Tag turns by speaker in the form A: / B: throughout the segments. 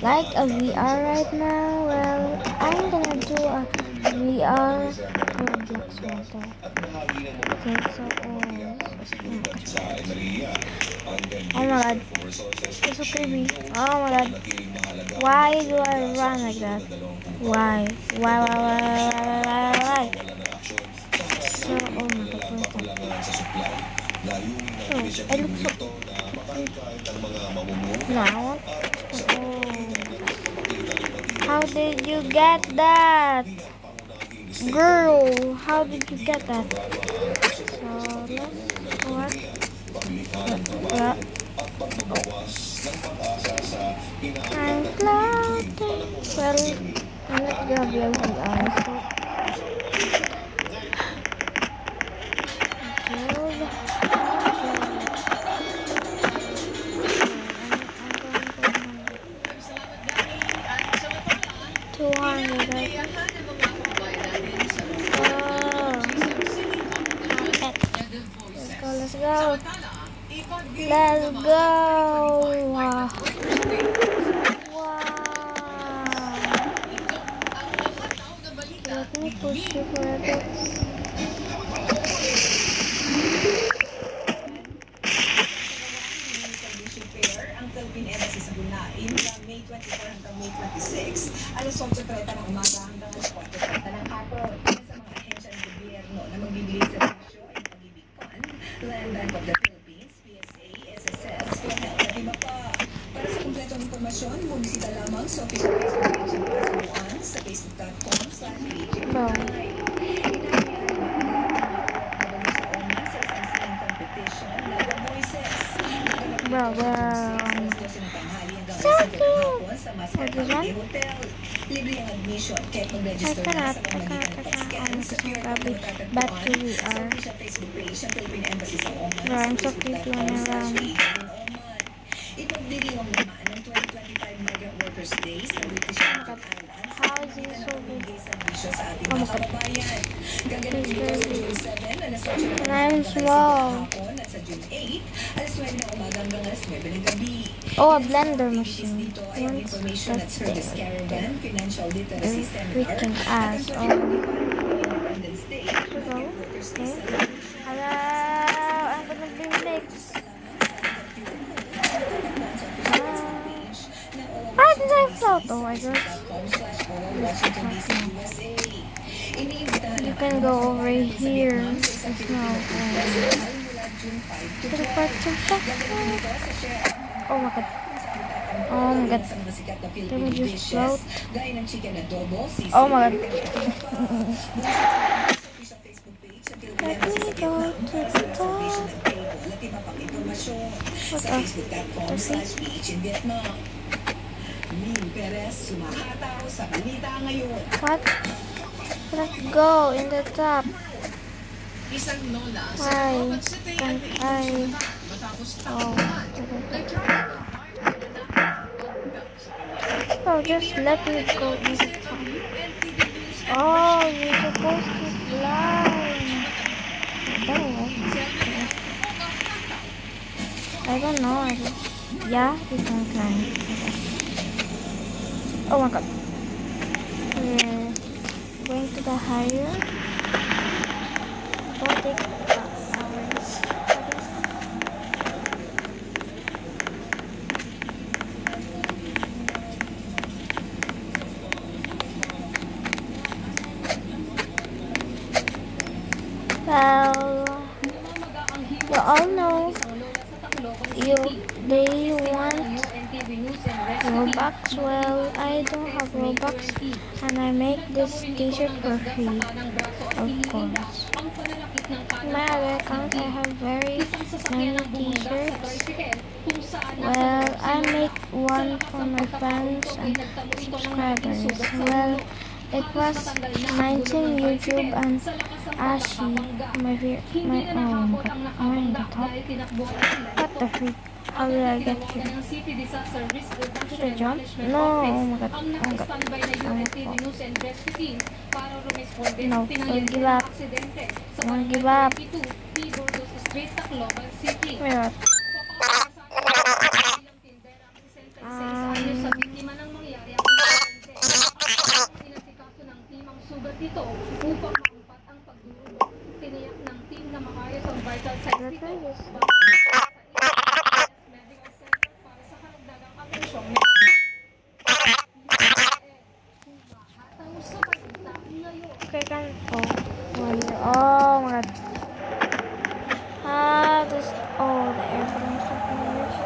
A: like a VR right now. Well, I'm gonna do a VR Roblox winter. Okay, so oh my god, it's so creepy. Oh my god, why do I run like that? Why? So, oh my god, oh, I look so. No, I want. Oh. How did you get that? Girl, how did you get that? So, let's what? I'm floating. Well, I'm not gonna be able to answer. Let's go. Let's go. Wow. Let me push you for a bit.
B: Ang Philippine Embassy sa Bunain mula May 24 hanggang May 26, alas 8:30 ng umaga hanggang alas 4:30 ng hapon. Sa mga ahensya ng gobyerno na magbibigay serbisyo ay pag-ibigkan, Land Bank of the Philippines, PSA, SSS, PhilHealth at iba pa. Para sa kumpletong informasyon, bumisita lamang sa official Facebook page ng Pasunuan sa facebook.com/page.
A: Bro, so cute. What is that? Back to VR. Bro, I'm so cute when I run.
B: Ipagdiriwang naman ng 2025 Migrant Workers Day sa British Islands.
A: How is he so big?
B: Oh my god. Gaganapin ito sa June 7, alas 8 ng
A: And I'm small.
B: at sa June 8, alas 9 ng umaga hanggang alas 9 ng gabi.
A: Oh, a blender machine.
B: Dito ay ang information at service caravan, financial literacy seminar,
A: freaking ass.
B: at ang Independence Day.
A: Okay. Hello, I'm gonna be next. How did I float? Oh, I just. You can go over here. It's now. Oh my god. Oh my god. Let me just float. Oh my god. Let me go to the top. What What? Let's go in the top. Why can't I? Oh, just let me go in the top. Oh, you're supposed to climb. I don't know. Yeah, you can climb. Oh my god. We're going to the higher. Don't take hours. Well, you all know they want Robux. Well, I don't have Robux and I make this t-shirt for free, of course. In my other account I have very many t-shirts. Well, I make one for my fans and subscribers. Well, it was 19 YouTube and Ashi, my oh my god, am I in the top? What the freak? How did I get here? Should I jump? No, oh my god, oh my god. No, don't give up. Don't give up. Wait, what?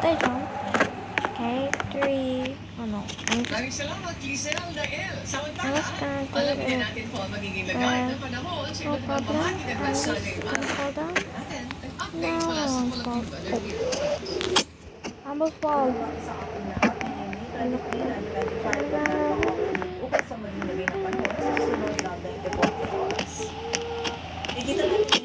A: I jump? Okay, 3. Oh no.
B: Maraming salamat, Lisel Dael. Samantala,
A: I was gonna do
B: alam din
A: it.
B: natin po ang magiging lagay ng panahon sa
A: No
B: iba't ibang
A: problem.
B: bahagi ng
A: I'm
B: bansa
A: just
B: ngayong
A: gonna
B: araw.
A: fall down.
B: Natin, nag-update mula sa
A: No,
B: Philippine Weather Bureau.
A: almost fall.
B: Ukay sa maging lagay ng panahon sa susunod na 24 hours. Ikita natin